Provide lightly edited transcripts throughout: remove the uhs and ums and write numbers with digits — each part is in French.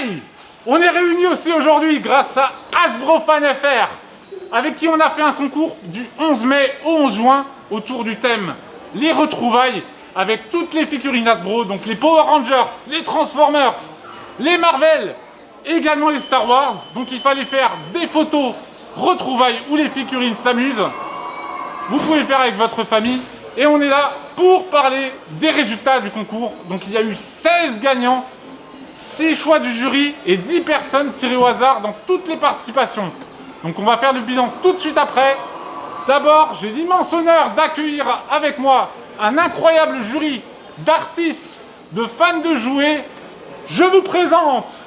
Hey! On est réunis aussi aujourd'hui grâce à Hasbro Fan FR, avec qui on a fait un concours du 11 mai au 11 juin autour du thème les retrouvailles, avec toutes les figurines Hasbro, donc les Power Rangers, les Transformers, les Marvel, et également les Star Wars. Donc il fallait faire des photos retrouvailles où les figurines s'amusent. Vous pouvez le faire avec votre famille. Et on est là pour parler des résultats du concours. Donc il y a eu 16 gagnants, 6 choix du jury et 10 personnes tirées au hasard dans toutes les participations. Donc on va faire le bilan tout de suite après. D'abord, j'ai l'immense honneur d'accueillir avec moi un incroyable jury d'artistes, de fans de jouets. Je vous présente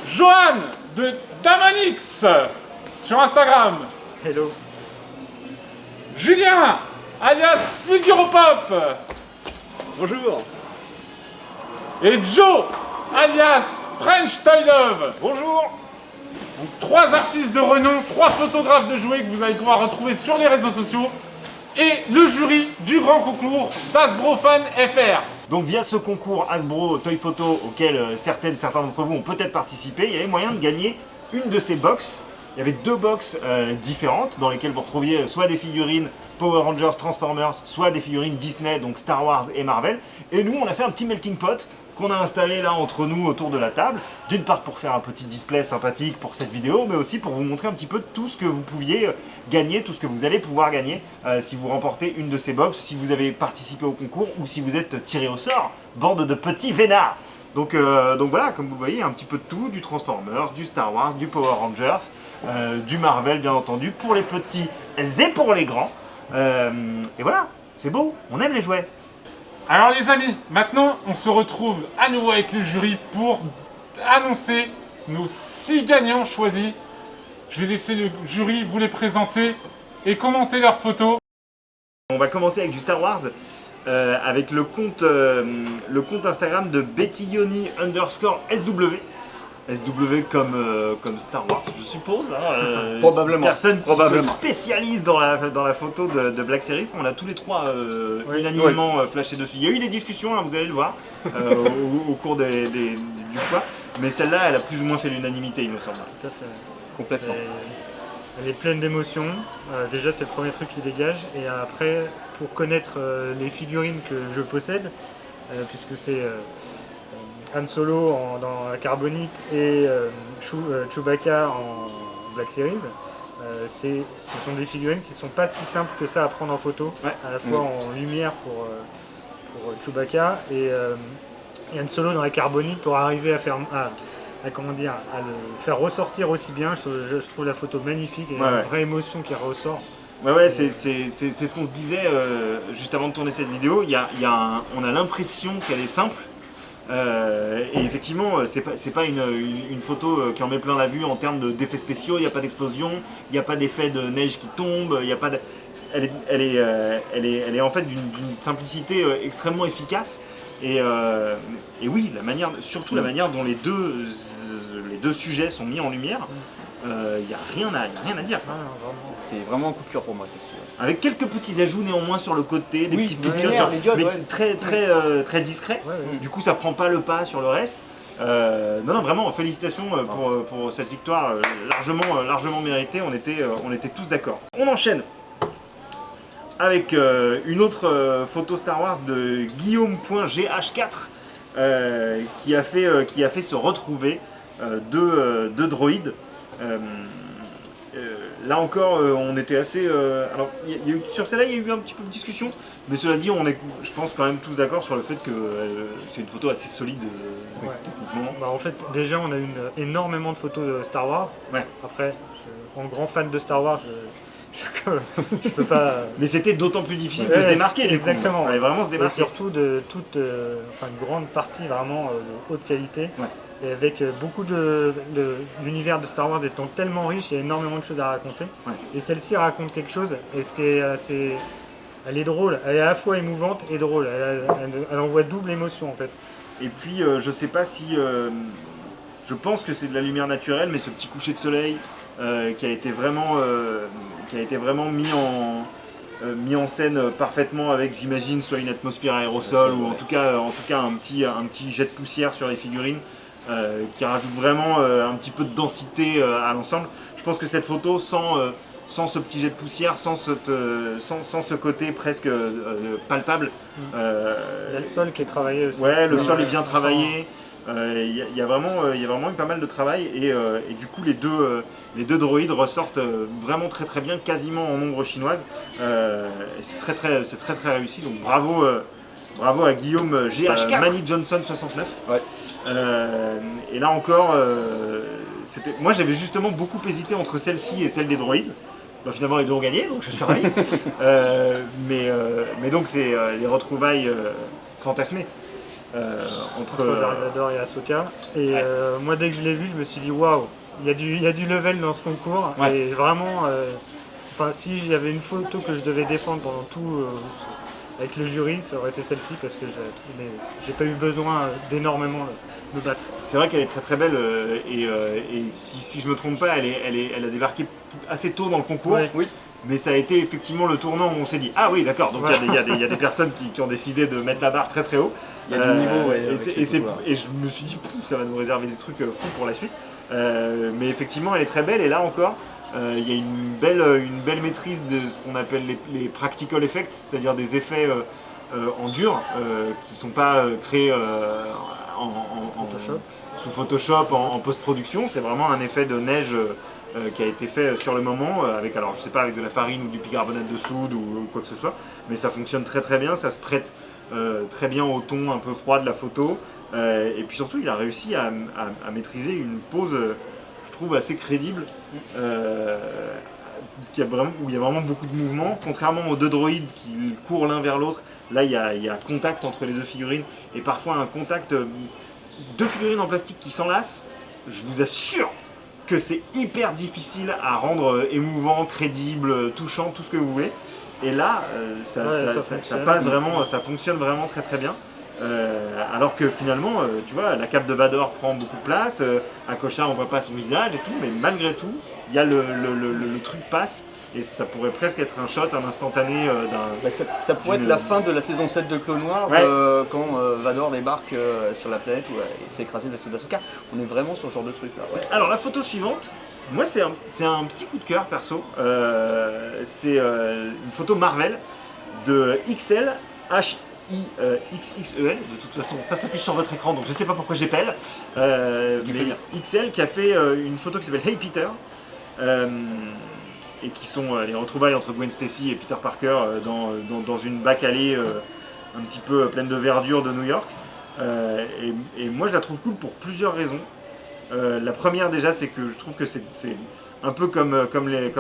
Johan de Damanix sur Instagram. Hello. Julien, alias Fulguropop. Bonjour. Et Joe, alias French Toy Love. Bonjour. Donc 3 artistes de renom, 3 photographes de jouets que vous allez pouvoir retrouver sur les réseaux sociaux. Et le jury du grand concours d'Hasbro Fan FR. Donc via ce concours Hasbro Toy Photo auquel certains d'entre vous ont peut-être participé, il y avait moyen de gagner une de ces box. Il y avait 2 box différentes dans lesquelles vous retrouviez soit des figurines Power Rangers, Transformers, soit des figurines Disney, donc Star Wars et Marvel. Et nous, on a fait un petit melting pot qu'on a installé là entre nous autour de la table. D'une part pour faire un petit display sympathique pour cette vidéo, mais aussi pour vous montrer un petit peu tout ce que vous pouviez gagner, tout ce que vous allez pouvoir gagner si vous remportez une de ces box, si vous avez participé au concours ou si vous êtes tiré au sort, bande de petits vénards. Donc voilà, comme vous le voyez, un petit peu de tout, du Transformers, du Star Wars, du Power Rangers, du Marvel bien entendu, pour les petits et pour les grands. Et voilà, c'est beau, on aime les jouets. Alors les amis, maintenant on se retrouve à nouveau avec le jury pour annoncer nos 6 gagnants choisis. Je vais laisser le jury vous les présenter et commenter leurs photos. On va commencer avec du Star Wars. Avec le compte Instagram de BettyYoni_SW. SW comme Star Wars, je suppose. Probablement. Personne qui se spécialise dans la photo de Black Series. On a tous les 3 unanimement flashé dessus. Il y a eu des discussions, hein, vous allez le voir, au cours du choix. Mais celle-là, elle a plus ou moins fait l'unanimité, il me semble. Tout à fait. Complètement. Elle est pleine d'émotions. Déjà, c'est le premier truc qui dégage. Et après, pour connaître les figurines que je possède, puisque c'est Han Solo dans la Carbonite et Chewbacca en Black Series, ce sont des figurines qui ne sont pas si simples que ça à prendre en photo, à la fois en lumière pour Chewbacca et Han Solo dans la Carbonite pour arriver à faire... comment dire, à le faire ressortir aussi bien. Je trouve la photo magnifique et il y a une vraie émotion qui ressort. Ouais, c'est ce qu'on se disait juste avant de tourner cette vidéo. On a l'impression qu'elle est simple. Et effectivement, c'est pas une photo qui en met plein la vue en termes d'effets spéciaux. Il n'y a pas d'explosion, il n'y a pas d'effet de neige qui tombe. Il y a pas elle est en fait d'une simplicité extrêmement efficace. Et oui, surtout la manière dont les deux sujets sont mis en lumière, il n'y a rien à dire. C'est vraiment un coup de cœur pour moi celle-ci. Avec quelques petits ajouts néanmoins sur le côté, des petites pupilles, mais très discrets. Du coup, ça prend pas le pas sur le reste. Non, vraiment, félicitations pour cette victoire largement méritée. On était tous d'accord. On enchaîne avec une autre photo Star Wars de Guillaume.gh4 qui a fait se retrouver deux droïdes. Là encore, on était assez... alors, sur celle-là, il y a eu un petit peu de discussion, mais cela dit, on est, je pense, quand même tous d'accord sur le fait que c'est une photo assez solide techniquement. En fait, déjà, on a eu énormément de photos de Star Wars. Après, en grand fan de Star Wars, je peux pas... Mais c'était d'autant plus difficile de se démarquer, exactement. Il fallait vraiment se démarquer. Et surtout de toute, une grande partie vraiment de haute qualité. Et avec beaucoup de l'univers de Star Wars étant tellement riche, il y a énormément de choses à raconter. Et celle-ci raconte quelque chose, et ce qui est assez... Elle est drôle, elle est à la fois émouvante et drôle. Elle envoie double émotion en fait. Et puis je sais pas si... je pense que c'est de la lumière naturelle, mais ce petit coucher de soleil qui a été vraiment mis en scène parfaitement avec, j'imagine, soit une atmosphère aérosol ou en tout cas un petit jet de poussière sur les figurines. qui rajoute vraiment un petit peu de densité à l'ensemble. Je pense que cette photo, sans ce petit jet de poussière, sans ce côté presque palpable. Il y a le sol qui est travaillé aussi. Ouais, le sol est bien travaillé. Il y a vraiment eu pas mal de travail et du coup les deux droïdes ressortent vraiment très très bien, quasiment en ombre chinoise. C'est très réussi, donc bravo à Guillaume GH4 Manny Johnson 69. Ouais. Et là encore, moi j'avais justement beaucoup hésité entre celle-ci et celle des droïdes. Bah, finalement les deux ont gagné, donc je suis ravi. Mais donc c'est les retrouvailles fantasmées. Entre Dark Vador et Ahsoka. Et ouais. Moi, dès que je l'ai vu, je me suis dit waouh, il y a du level dans ce concours. Ouais. Et vraiment, si j'avais une photo que je devais défendre pendant tout avec le jury, ça aurait été celle-ci parce que j'ai pas eu besoin d'énormément me battre. C'est vrai qu'elle est très très belle et si je me trompe pas, elle a débarqué assez tôt dans le concours. Ouais. Oui. Mais ça a été effectivement le tournant où on s'est dit ah oui d'accord, donc il y a des personnes qui ont décidé de mettre la barre très très haut. Il y a du niveau, ouais, et je me suis dit ça va nous réserver des trucs fous pour la suite. Mais effectivement elle est très belle et là encore il y a une belle maîtrise de ce qu'on appelle les practical effects, c'est-à-dire des effets en dur qui ne sont pas créés sous Photoshop en post-production. C'est vraiment un effet de neige qui a été fait sur le moment avec, alors je sais pas, avec de la farine ou du bicarbonate de soude ou quoi que ce soit, mais ça fonctionne très très bien, ça se prête très bien au ton un peu froid de la photo et puis surtout il a réussi à maîtriser une pose je trouve assez crédible où il y a vraiment beaucoup de mouvements, contrairement aux deux droïdes qui courent l'un vers l'autre. Là il y a contact entre les deux figurines et parfois un contact, deux figurines en plastique qui s'enlacent, je vous assure que c'est hyper difficile à rendre émouvant, crédible, touchant, tout ce que vous voulez. Et là, ça passe vraiment, ça fonctionne vraiment très très bien. Alors que finalement, tu vois, la cape de Vador prend beaucoup de place, Akosha on voit pas son visage et tout, mais malgré tout, il y a le truc passe. Et ça pourrait presque être un shot, un instantané d'un... Ça pourrait être la fin de la saison 7 de Clone Wars, ouais. Quand Vador débarque sur la planète où il s'est écrasé le vaisseau d'Ahsoka. On est vraiment sur ce genre de truc là. Ouais. Alors la photo suivante, moi c'est un petit coup de cœur perso. C'est une photo Marvel de XL, XXEL, de toute façon ça s'affiche sur votre écran donc je sais pas pourquoi j'épelle. Mais XL qui a fait une photo qui s'appelle Hey Peter. Et qui sont les retrouvailles entre Gwen Stacy et Peter Parker dans une back allée un petit peu pleine de verdure de New York. Et moi je la trouve cool pour plusieurs raisons. La première déjà c'est que je trouve que c'est un peu comme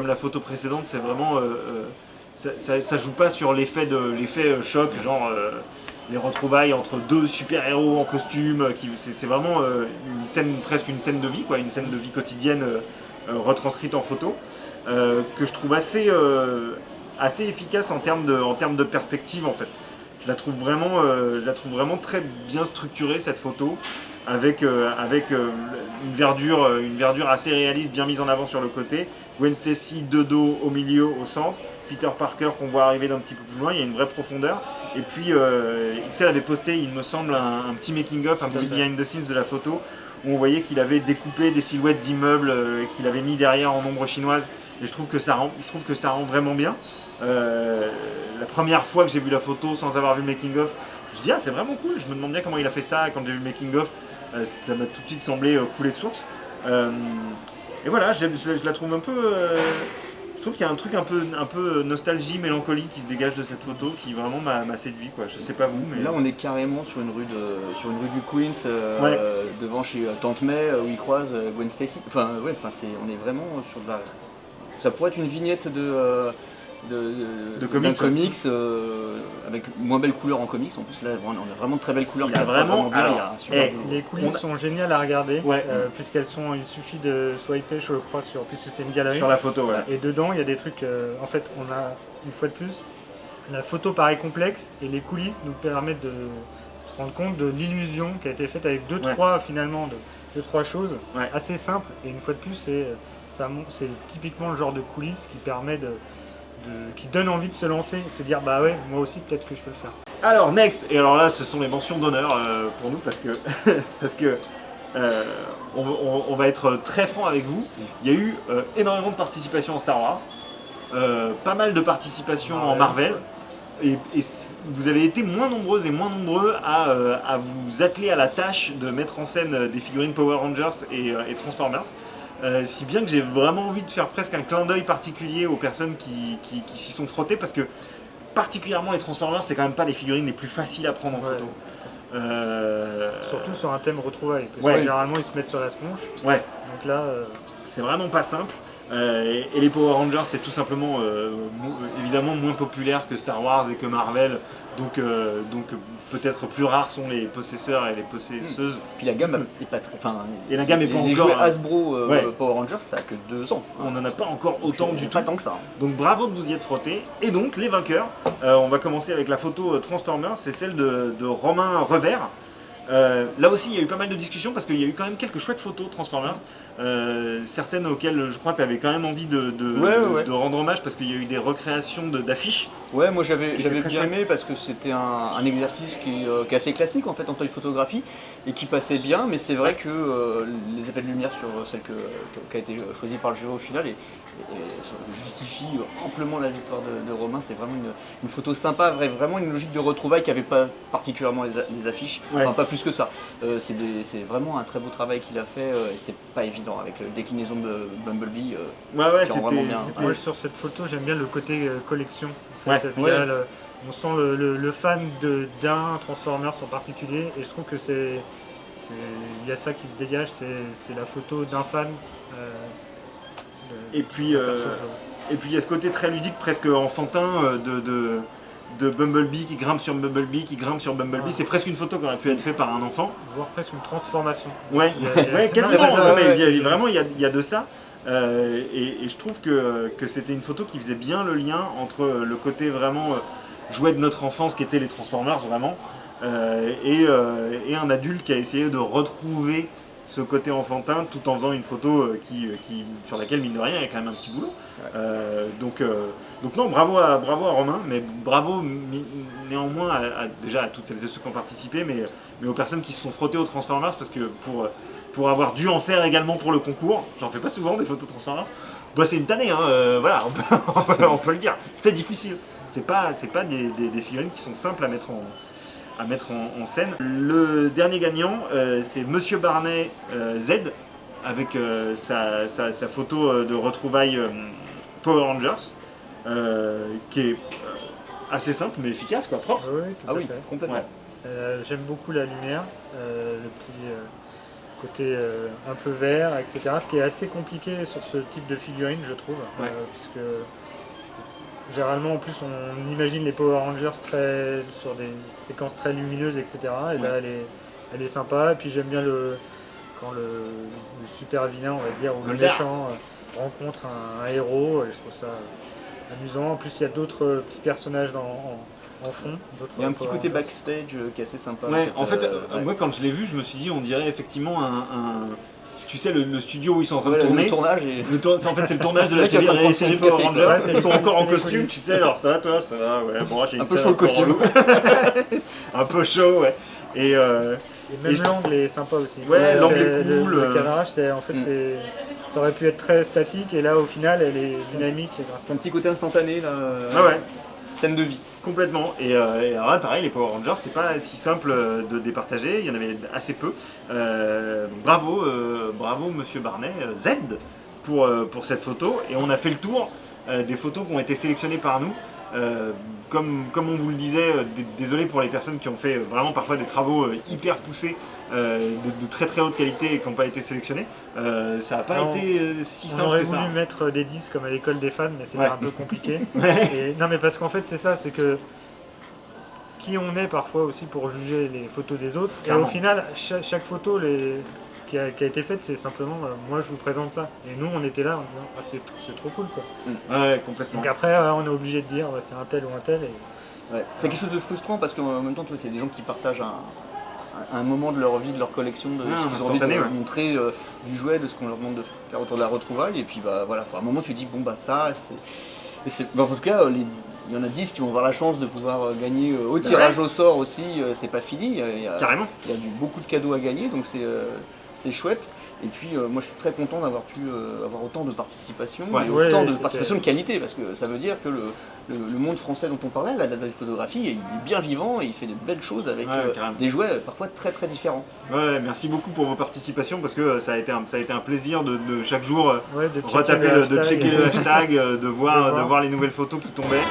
la photo précédente, c'est vraiment ça joue pas sur l'effet choc, genre les retrouvailles entre deux super-héros en costume, c'est vraiment presque une scène de vie, quoi, une scène de vie quotidienne retranscrite en photo. Que je trouve assez efficace en termes de perspective en fait. Je la trouve vraiment très bien structurée cette photo avec une verdure assez réaliste bien mise en avant sur le côté, Gwen Stacy de dos au milieu au centre, Peter Parker qu'on voit arriver d'un petit peu plus loin, il y a une vraie profondeur et puis XL avait posté il me semble un petit making of, un petit behind the scenes de la photo où on voyait qu'il avait découpé des silhouettes d'immeubles qu'il avait mis derrière en ombre chinoise. Et je trouve que ça rend vraiment bien. La première fois que j'ai vu la photo sans avoir vu le making-of, je me suis dit ah c'est vraiment cool, je me demande bien comment il a fait ça. Et quand j'ai vu le making-of, ça m'a tout de suite semblé couler de source. Et voilà, je la trouve un peu... je trouve qu'il y a un truc un peu nostalgie, mélancolie qui se dégage de cette photo qui vraiment m'a séduit, quoi. Je sais pas vous, mais... Là on est carrément sur une rue du Queens, ouais. Devant chez Tante May, où il croise Gwen Stacy. On est vraiment sur de la... Ça pourrait être une vignette de comics, avec moins belle couleur en comics. En plus là on a vraiment de très belles couleurs. Les coulisses sont géniales à regarder, ouais. Il suffit de swiper je crois puisque c'est une galerie. Sur la photo, ouais. Et dedans il y a des trucs, en fait on a une fois de plus, la photo paraît complexe et les coulisses nous permettent de se rendre compte de l'illusion qui a été faite avec deux trois choses assez simples et une fois de plus c'est typiquement le genre de coulisses qui permet qui donne envie de se lancer, de se dire bah ouais, moi aussi peut-être que je peux le faire. Alors next, et alors là ce sont les mentions d'honneur pour nous parce que on va être très franc avec vous. Il y a eu énormément de participation en Star Wars, pas mal de participation en Marvel. Et vous avez été moins nombreuses et moins nombreux à vous atteler à la tâche de mettre en scène des figurines Power Rangers et Transformers. Si bien que j'ai vraiment envie de faire presque un clin d'œil particulier aux personnes qui s'y sont frottées, parce que particulièrement les Transformers, c'est quand même pas les figurines les plus faciles à prendre en photo. Surtout sur un thème retrouvailles, parce que généralement ils se mettent sur la tronche. Ouais. Donc là, c'est vraiment pas simple. Et les Power Rangers, c'est tout simplement évidemment moins populaire que Star Wars et que Marvel, donc peut-être plus rares sont les possesseurs et les possesseuses. Puis la gamme est pas très. Enfin, et la gamme est pas les encore. jouets Hasbro Power Rangers, ça a que 2 ans. On n'en a pas encore autant du tout. Pas tant que ça. Donc bravo de vous y être frotté. Et donc les vainqueurs, on va commencer avec la photo Transformers, c'est celle de Romain Revers. Là aussi, il y a eu pas mal de discussions parce qu'il y a eu quand même quelques chouettes photos Transformers. Certaines auxquelles je crois que tu avais quand même envie de rendre hommage parce qu'il y a eu des recréations d'affiches. Ouais, moi j'avais bien aimé parce que c'était un exercice qui est assez classique en fait en toy photographie et qui passait bien, mais c'est vrai que les effets de lumière sur celle qui a été choisie par le jury au final et justifie amplement la victoire de Romain. C'est vraiment une photo sympa, vraiment une logique de retrouvailles qui n'avait pas particulièrement les affiches, enfin pas plus que ça. C'est vraiment un très beau travail qu'il a fait et c'était pas évident avec la déclinaison de Bumblebee. C'était moi sur cette photo j'aime bien le côté collection. Ouais. On sent le fan d'un Transformers en particulier et je trouve que il y a ça qui se dégage, c'est la photo d'un fan. Et puis il y a ce côté très ludique, presque enfantin de Bumblebee qui grimpe sur Bumblebee, C'est presque une photo qui aurait pu être faite par un enfant. Voire presque une transformation. Ouais, quasiment. Vraiment, il y a de ça. Et je trouve que c'était une photo qui faisait bien le lien entre le côté vraiment jouet de notre enfance qui était les Transformers vraiment et un adulte qui a essayé de retrouver ce côté enfantin tout en faisant une photo sur laquelle mine de rien il y a quand même un petit boulot. Donc non, bravo à Romain, mais bravo néanmoins déjà à toutes celles et ceux qui ont participé, mais aux personnes qui se sont frottées aux Transformers parce que pour avoir dû en faire également pour le concours, j'en fais pas souvent des photos Transformers. Bah, c'est une tannée, voilà, on peut le dire. C'est difficile. C'est pas des figurines qui sont simples à mettre en scène. Le dernier gagnant, c'est Monsieur Barnet Z, avec sa photo de retrouvailles Power Rangers, qui est assez simple mais efficace, quoi, propre. Oui, tout à fait. Complètement. Ouais. J'aime beaucoup la lumière, le petit côté un peu vert, etc. Ce qui est assez compliqué sur ce type de figurine, je trouve, puisque généralement en plus on imagine les Power Rangers sur des séquences très lumineuses, etc. Et là elle est sympa, et puis j'aime bien quand le super vilain, on va dire, ou le méchant rencontre un héros, et je trouve ça amusant. En plus il y a d'autres petits personnages en fond. Il y a un petit côté backstage qui est assez sympa. Ouais, en fait, moi quand je l'ai vu, je me suis dit on dirait effectivement tu sais, le studio où ils sont en train de tourner. Le tournage. En fait, c'est le tournage de la série Power Rangers. Ils sont encore en costume, tu sais. Alors, ça va, toi? Ça va, ouais. Bon, j'ai un peu chaud le costume. Un peu chaud, ouais. Et même l'angle est sympa aussi. Ouais, l'angle est cool. Le cadrage, ça aurait pu être très statique, et là, au final, elle est dynamique. C'est un petit côté instantané, là. Ouais. Scène de vie. Complètement. Et alors là, pareil, les Power Rangers, c'était pas si simple de départager, il y en avait assez peu. Bravo Monsieur Barnet Z pour cette photo. Et on a fait le tour des photos qui ont été sélectionnées par nous. Comme on vous le disait, désolé pour les personnes qui ont fait vraiment parfois des travaux hyper poussés, de très très haute qualité et qui n'ont pas été sélectionnés. Ça n'a pas été si simple que ça. On aurait voulu mettre des disques comme à l'école des fans, mais c'était un peu compliqué. Non, mais parce qu'en fait c'est ça, c'est que qui on est parfois aussi pour juger les photos des autres. Clairement. Et au final, chaque photo qui a été faite, c'est simplement moi je vous présente ça. Et nous on était là en disant c'est trop cool, quoi. Ouais, complètement. Donc après on est obligé de dire c'est un tel ou un tel. C'est quelque chose de frustrant parce qu'en même temps c'est des gens qui partagent un moment de leur vie, de leur collection, de ce qu'ils ont envie de montrer du jouet, de ce qu'on leur demande de faire autour de la retrouvaille. Et puis voilà, à un moment tu dis ça c'est. En tout cas, il y en a 10 qui vont avoir la chance de pouvoir gagner au tirage au sort aussi, c'est pas fini. Carrément. Il y a beaucoup de cadeaux à gagner, donc c'est c'est chouette. Et puis moi je suis très content d'avoir pu avoir autant de participation, Ouais. et autant de participation de qualité, parce que ça veut dire que le monde français dont on parlait, la photographie, il est bien vivant et il fait de belles choses avec des jouets parfois très très différents. Ouais, merci beaucoup pour vos participations, parce que ça a été un plaisir de chaque jour de checker le hashtag, de voir les nouvelles photos qui tombaient.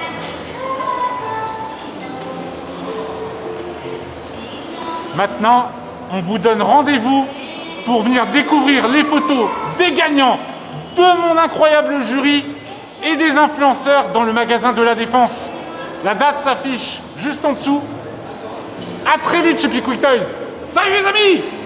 Maintenant, on vous donne rendez-vous pour venir découvrir les photos des gagnants, de mon incroyable jury et des influenceurs dans le magasin de la Défense. La date s'affiche juste en dessous. A très vite chez Pickwick Toys. Salut les amis!